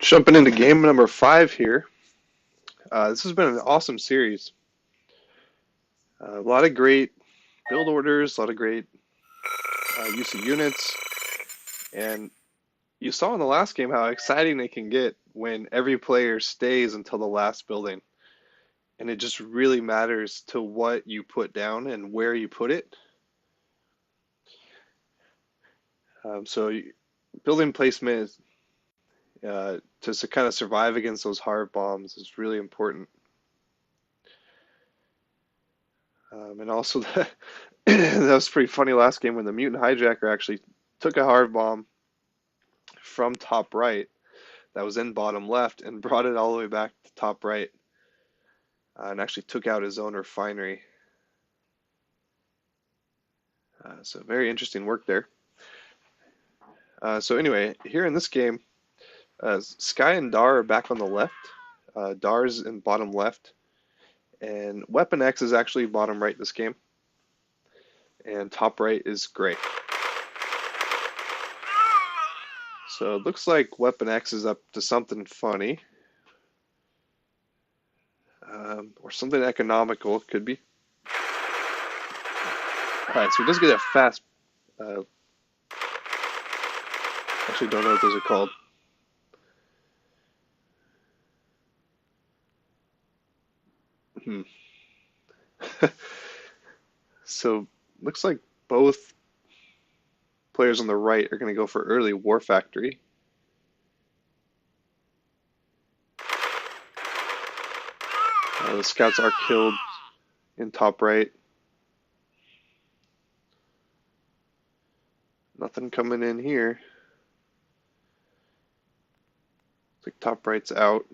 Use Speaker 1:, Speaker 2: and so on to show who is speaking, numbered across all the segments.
Speaker 1: Jumping into game number 5 here. This has been an awesome series. A lot of great build orders, a lot of great use of units, and you saw in the last game how exciting it can get when every player stays until the last building. And it just really matters to what you put down and where you put it. Building placement to kind of survive against those hard bombs is really important. And also, that was pretty funny last game when the mutant hijacker actually took a hard bomb from top right that was in bottom left and brought it all the way back to top right and actually took out his own refinery. So very interesting work there. So anyway, here in this game, Sky and Dar are back on the left. Dar's in bottom left. And WeaponX is actually bottom right this game. And top right is Gray. So it looks like WeaponX is up to something funny. Or something economical, could be. Alright, so he does get a fast... actually don't know what those are called. So, looks like both players on the right are going to go for early War Factory. The scouts are killed in top right. Nothing coming in here. Looks like top right's out.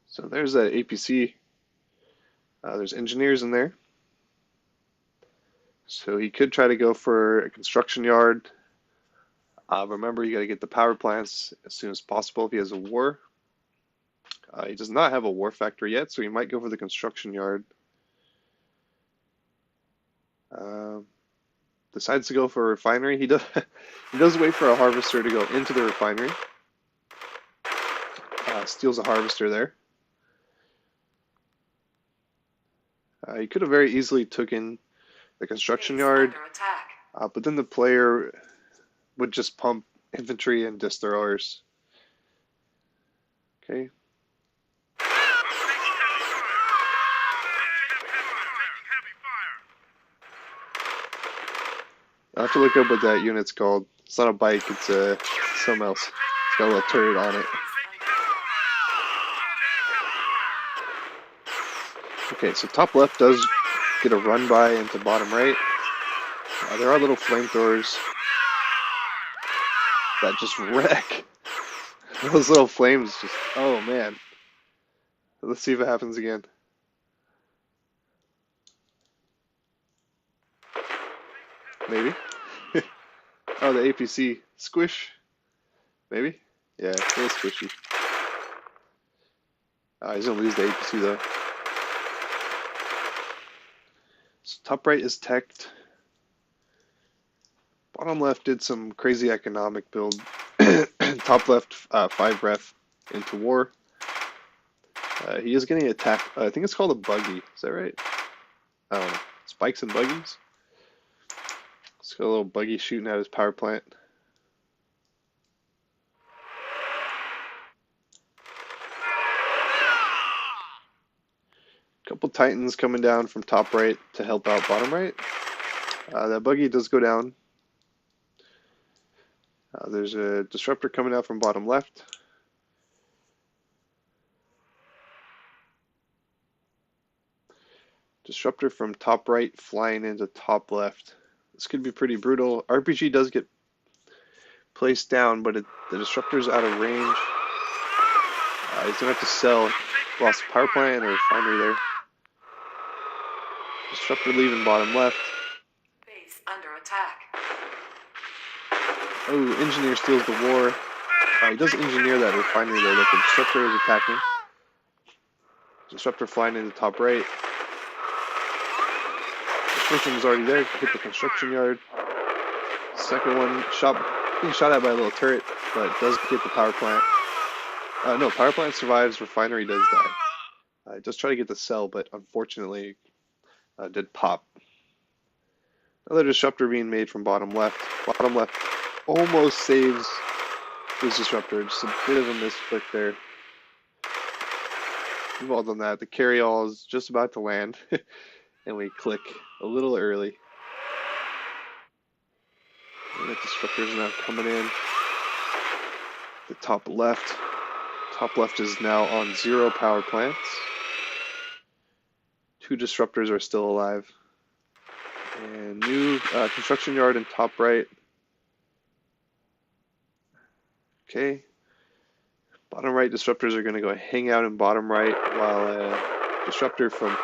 Speaker 1: So there's that APC. There's engineers in there. So he could try to go for a construction yard. Remember, you got to get the power plants as soon as possible if he has a war. He does not have a war factory yet, so he might go for the construction yard. Decides to go for a refinery. He does wait for a harvester to go into the refinery. Steals a harvester there. He could have very easily taken the construction yard, but then the player would just pump infantry and destroyers. Okay. I'll have to look up what that unit's called. It's not a bike, it's something else. It's got a little turret on it. Okay, so top left does get a run by into bottom right. There are little flamethrowers that just wreck. Those little flames just, oh man. Let's see if it happens again. Maybe. Oh, the APC. Squish. Maybe? Yeah, a little squishy. He's gonna lose the APC though. So top right is teched. Bottom left did some crazy economic build. Top left, 5 ref into war. He is getting attacked. I think it's called a buggy. Is that right? I don't know. Spikes and buggies. It's got a little buggy shooting at his power plant. Couple Titans coming down from top right to help out bottom right. That buggy does go down. There's a disruptor coming out from bottom left. Disruptor from top right flying into top left. This could be pretty brutal. RPG does get placed down, but the disruptor's out of range. He's gonna have to sell. Lost the power plant or refinery there. Disruptor leaving bottom left.
Speaker 2: Base under attack.
Speaker 1: Oh, engineer steals the war. He does engineer that refinery there that the disruptor is attacking. Disruptor flying in the top right. The first one was already there, hit the construction yard. Second one, being shot at by a little turret, but does hit the power plant. No, power plant survives, refinery does die. Just try to get the cell, but unfortunately did pop. Another disruptor being made from bottom left. Bottom left almost saves his disruptor, just a bit of a misclick there. We've all done that. The carry-all is just about to land, and we click a little early. And the disruptor is now coming in. The top left. Top left is now on 0 power plants. 2 disruptors are still alive. And new construction yard in top right. Okay. Bottom right disruptors are going to go hang out in bottom right while a disruptor from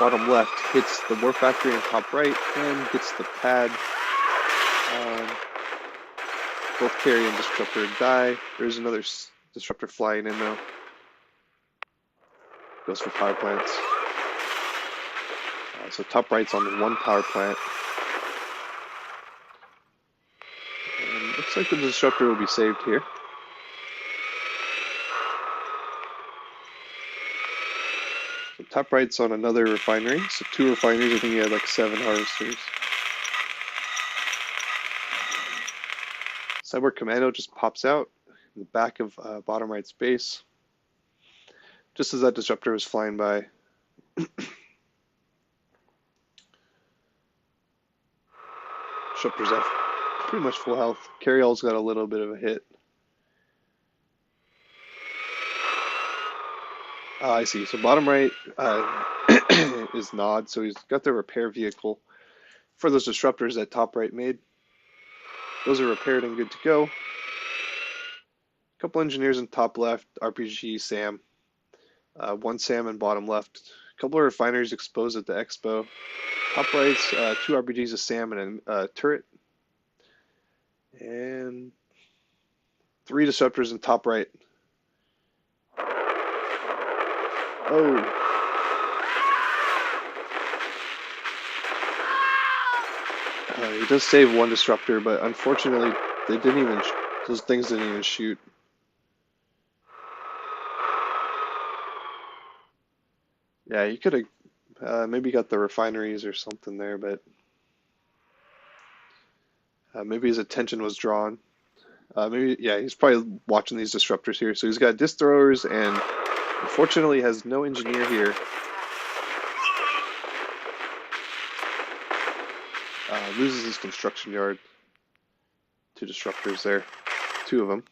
Speaker 1: bottom left hits the war factory in top right and gets the pad. Both carry and disruptor die. There's another disruptor flying in though. Goes for power plants. So top right's on 1 power plant. And looks like the disruptor will be saved here. So top right's on another refinery. So 2 refineries. I think he had like 7 harvesters. Cyborg Commando just pops out in the back of bottom right's base. Just as that disruptor was flying by. Disruptor's have pretty much full health. Carry-all's got a little bit of a hit. I see. So bottom right is Nod, so he's got the repair vehicle for those disruptors that top right made. Those are repaired and good to go. A couple engineers in top left, RPG, Sam. 1 Sam in bottom left. A couple of refineries exposed at the expo. Top right's 2 RPGs, a Sam, and a turret. And 3 disruptors in top right. Oh. He does save 1 disruptor, but unfortunately, those things didn't even shoot. Yeah, you could have maybe got the refineries or something there, but maybe his attention was drawn. Yeah, he's probably watching these disruptors here. So he's got disc throwers and unfortunately has no engineer here. Loses his construction yard. 2 disruptors there. 2 of them.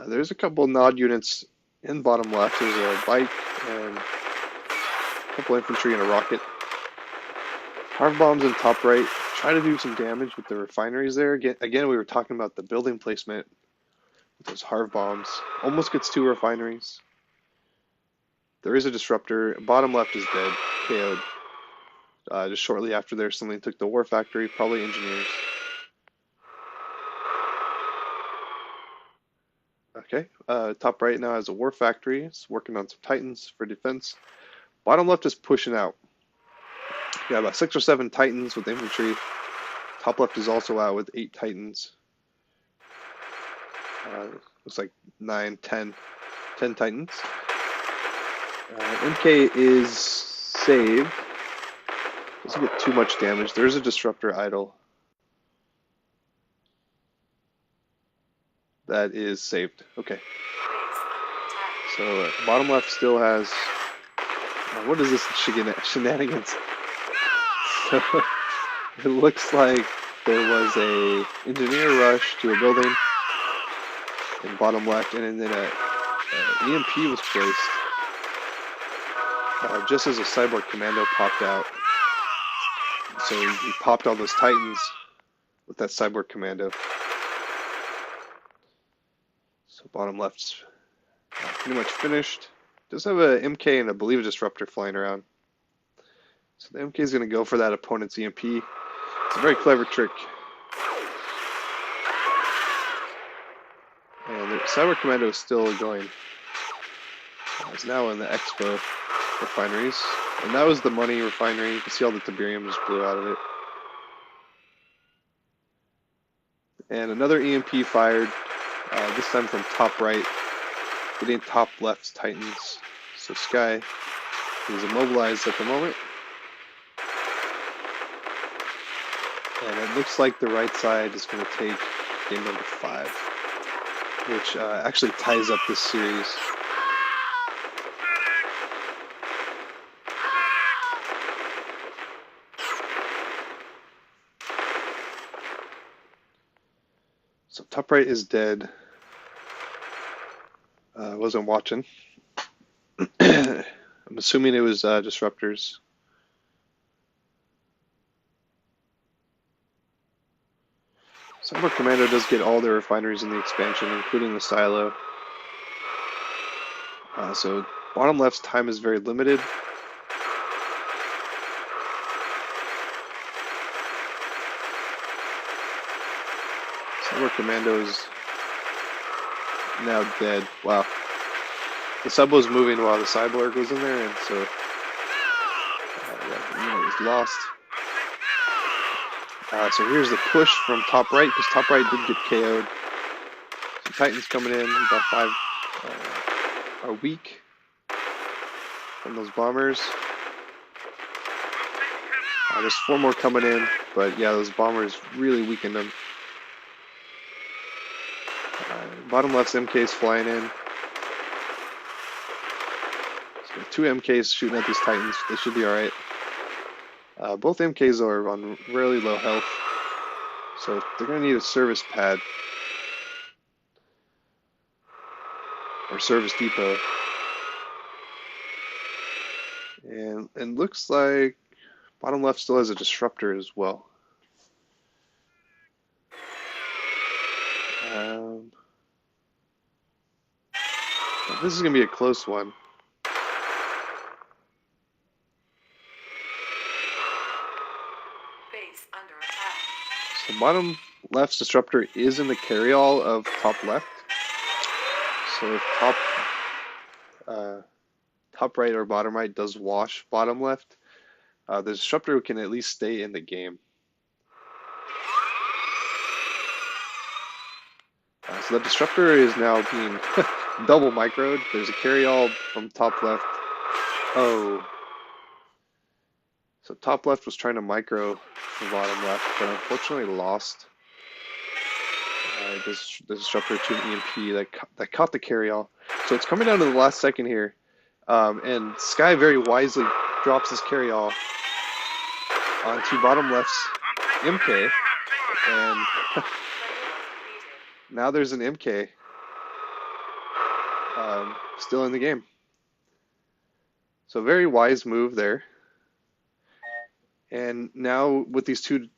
Speaker 1: There's a couple Nod units in bottom left. There's a bike and a couple infantry and a rocket. Harv bombs in top right. Try to do some damage with the refineries there. Again, we were talking about the building placement with those Harv bombs. Almost gets 2 refineries. There is a disruptor. Bottom left is dead. KO'd. Just shortly after there, somebody took the war factory, probably engineers. Okay, top right now has a war factory. It's working on some Titans for defense. Bottom left is pushing out. You got about 6 or 7 Titans with infantry. Top left is also out with 8 Titans. Looks like 9, 10 Titans. MK is saved. Doesn't get too much damage. There's a disruptor idle. That is saved. Okay. So bottom left still has. What is this shenanigans? So it looks like there was a engineer rush to a building in bottom left, and then a EMP was placed just as a cyborg commando popped out. So he popped all those Titans with that cyborg commando. So bottom left's pretty much finished. Does have a MK and I believe a disruptor flying around. So the MK is going to go for that opponent's EMP. It's a very clever trick. Cyber Commando is still going. It's now in the Expo refineries. And that was the money refinery. You can see all the Tiberium just blew out of it. And another EMP fired, this time from top right, hitting top left's Titans. So Sky is immobilized at the moment. And it looks like the right side is going to take game number 5, which actually ties up this series. So top right is dead. I wasn't watching. I'm assuming it was disruptors. Cyber Commando does get all their refineries in the expansion, including the silo. So bottom left's time is very limited. Cyber Commando is now dead. Wow. The sub was moving while the Cyborg was in there, and so the unit was lost. So here's the push from top right, because top right did get KO'd. Some Titans coming in, about 5 are weak from those bombers. There's 4 more coming in, but yeah, those bombers really weakened them. Bottom left's MK's flying in. So 2 MKs shooting at these Titans. They should be alright. Both MKs are on really low health, so they're going to need a service pad or service depot. And looks like bottom left still has a disruptor as well. This is going to be a close one. So bottom left's disruptor is in the carryall of top left. So if top right or bottom right does wash bottom left, the disruptor can at least stay in the game. So the disruptor is now being double microed. There's a carryall from top left. Oh. So top left was trying to micro the bottom left, but unfortunately lost. The disruptor to an EMP that caught the carryall. So it's coming down to the last second here. And Sky very wisely drops his carryall onto bottom left's MK. And now there's an MK still in the game. So very wise move there. And now with these 2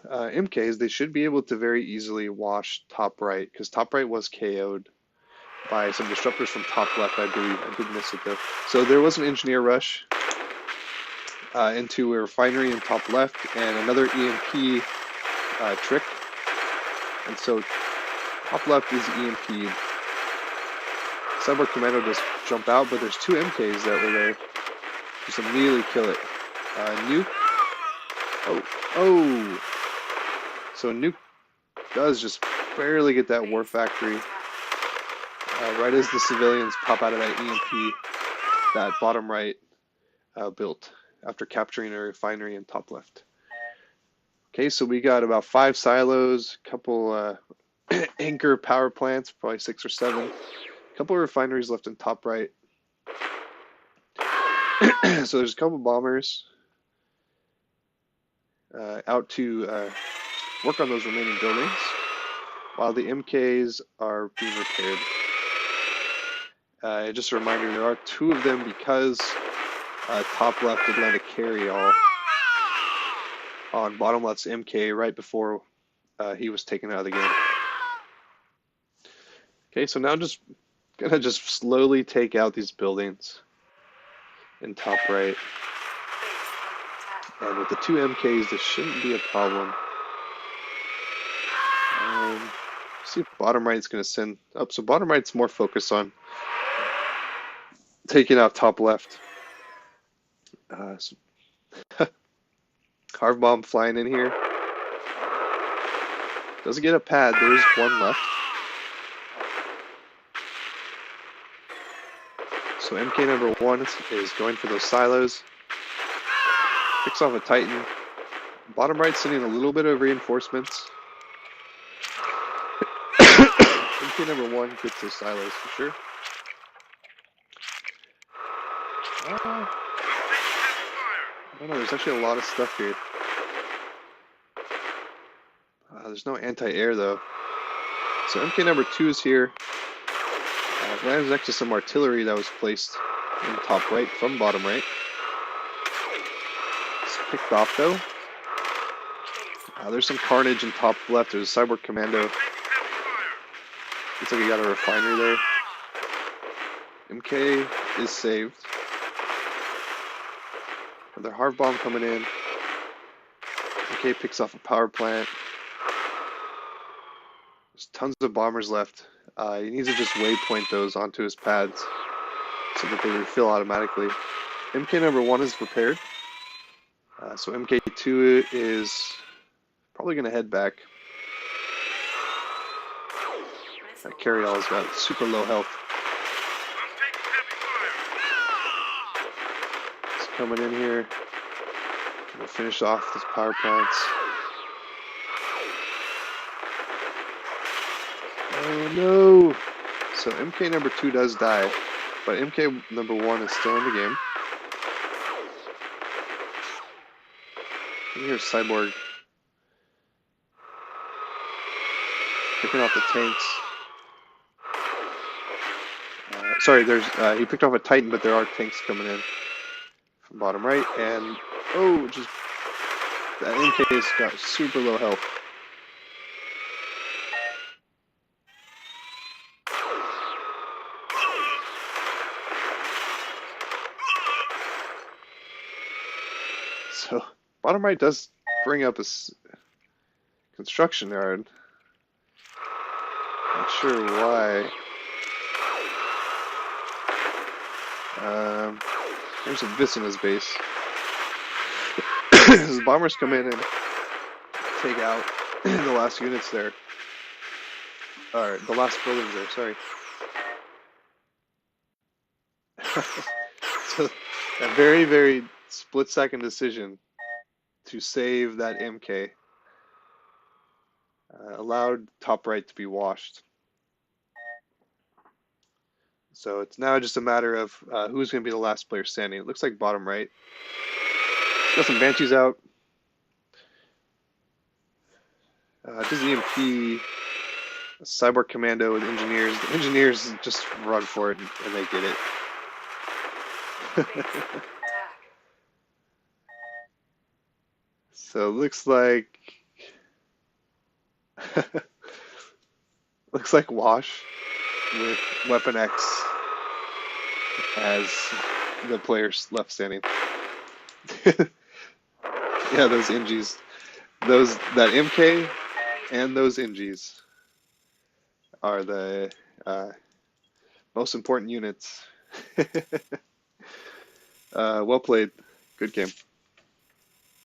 Speaker 1: MKs, they should be able to very easily wash top right, because top right was KO'd by some disruptors from top left, I believe. I did miss it though. So there was an engineer rush into a refinery in top left and another EMP trick. And so top left is EMP'd. Cyber Commando just jump out, but there's 2 MKs that were there. Just immediately kill it. Nuke. Oh. So Nuke does just barely get that war factory. Right as the civilians pop out of that EMP that bottom right built after capturing a refinery in top left. Okay, so we got about 5 silos, a couple anchor power plants, probably 6 or 7, a couple of refineries left in top right. So there's a couple bombers out to work on those remaining buildings while the MKs are being repaired. Just a reminder, there are 2 of them because top left did land a carry-all on bottom left's MK right before he was taken out of the game. Okay, so now just gonna slowly take out these buildings in top right. And with the 2 MKs, this shouldn't be a problem. See if bottom right's going to send up. So bottom right's more focused on taking out top left. So carve bomb flying in here. Doesn't get a pad. There's one left. So MK number 1 is going for those silos. Picks off a Titan. Bottom right sending a little bit of reinforcements. MK number 1 gets those silos for sure. I don't know, there's actually a lot of stuff here. There's no anti-air though. So MK number 2 is here. Lands next to some artillery that was placed in top right from bottom right. It's picked off though. There's some carnage in top left. There's a cyborg commando. Looks like he got a refiner there. MK is saved. Another harv bomb coming in. MK picks off a power plant. There's tons of bombers left. He needs to just waypoint those onto his pads so that they refill automatically. MK number 1 is prepared. So MK2 is probably going to head back. That carryall's got super low health. It's coming in here. Gonna finish off these power plants. Oh no! So MK number 2 does die, but MK number 1 is still in the game. And here's Cyborg picking off the tanks. Sorry, he picked off a Titan, but there are tanks coming in from bottom right, and that MK's got super low health. So bottom right does bring up a construction yard. Not sure why. There's a Vis in his base. His bombers come in and take out the last units there. Or the last buildings there, sorry. So a very, very split-second decision to save that MK allowed top right to be washed. So it's now just a matter of who's going to be the last player standing. It looks like bottom right. Got some Banshees out. Does EMP, a Cyborg Commando with Engineers. The Engineers just run for it and they get it. So it looks like wash with WeaponX as the players left standing. Yeah, those NGs. That MK and those NGs are the most important units. Well played. Good game.